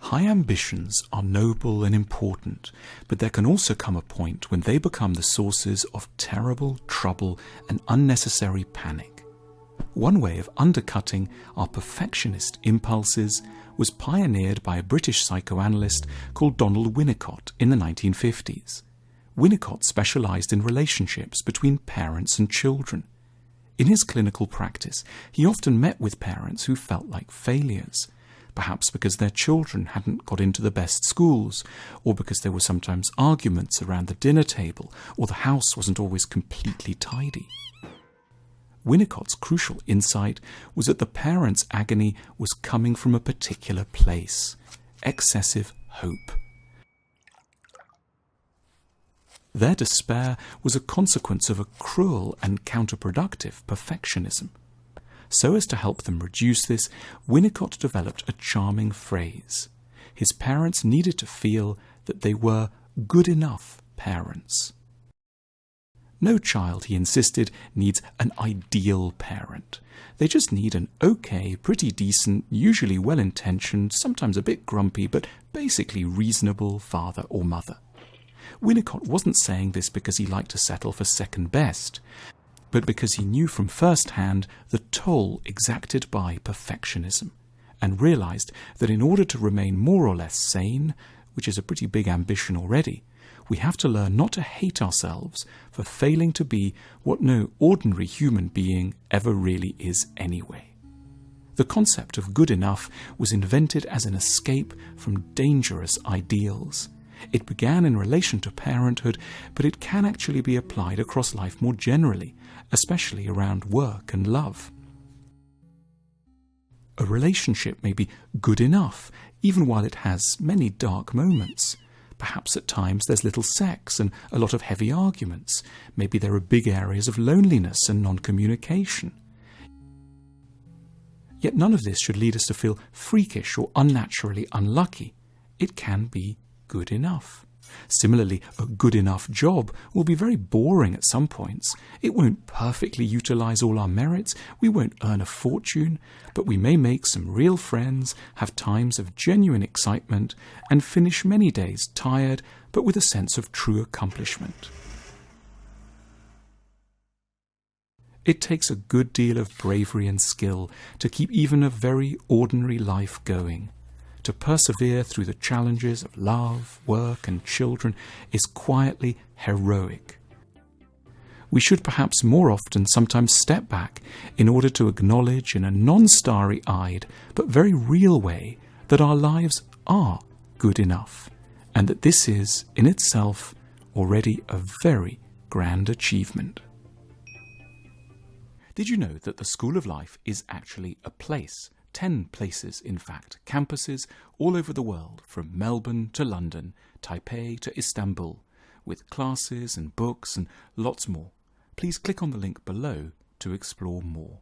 High ambitions are noble and important, but there can also come a point when they become the sources of terrible trouble and unnecessary panic. One way of undercutting our perfectionist impulses was pioneered by a British psychoanalyst called Donald Winnicott in the 1950s. Winnicott specialised in relationships between parents and children. In his clinical practice, he often met with parents who felt like failures, perhaps because their children hadn't got into the best schools, or because there were sometimes arguments around the dinner table, or the house wasn't always completely tidy. Winnicott's crucial insight was that the parents' agony was coming from a particular place: excessive hope. Their despair was a consequence of a cruel and counterproductive perfectionism. So as to help them reduce this, Winnicott developed a charming phrase. His parents needed to feel that they were good enough parents. No child, he insisted, needs an ideal parent. They just need an okay, pretty decent, usually well-intentioned, sometimes a bit grumpy, but basically reasonable father or mother. Winnicott wasn't saying this because he liked to settle for second best, but because he knew from first hand the toll exacted by perfectionism, and realised that in order to remain more or less sane, which is a pretty big ambition already, we have to learn not to hate ourselves for failing to be what no ordinary human being ever really is anyway. The concept of good enough was invented as an escape from dangerous ideals. It began in relation to parenthood, but it can actually be applied across life more generally, especially around work and love. A relationship may be good enough, even while it has many dark moments. Perhaps at times there's little sex and a lot of heavy arguments. Maybe there are big areas of loneliness and non-communication. Yet none of this should lead us to feel freakish or unnaturally unlucky. It can be good enough. Similarly, a good enough job will be very boring at some points. It won't perfectly utilise all our merits, we won't earn a fortune, but we may make some real friends, have times of genuine excitement, and finish many days tired, but with a sense of true accomplishment. It takes a good deal of bravery and skill to keep even a very ordinary life going. To persevere through the challenges of love, work and children is quietly heroic. We should perhaps more often sometimes step back in order to acknowledge in a non-starry-eyed but very real way that our lives are good enough, and that this is, in itself, already a very grand achievement. Did you know that the School of Life is actually a place? 10 places, in fact, campuses all over the world, from Melbourne to London, Taipei to Istanbul, with classes and books and lots more. Please click on the link below to explore more.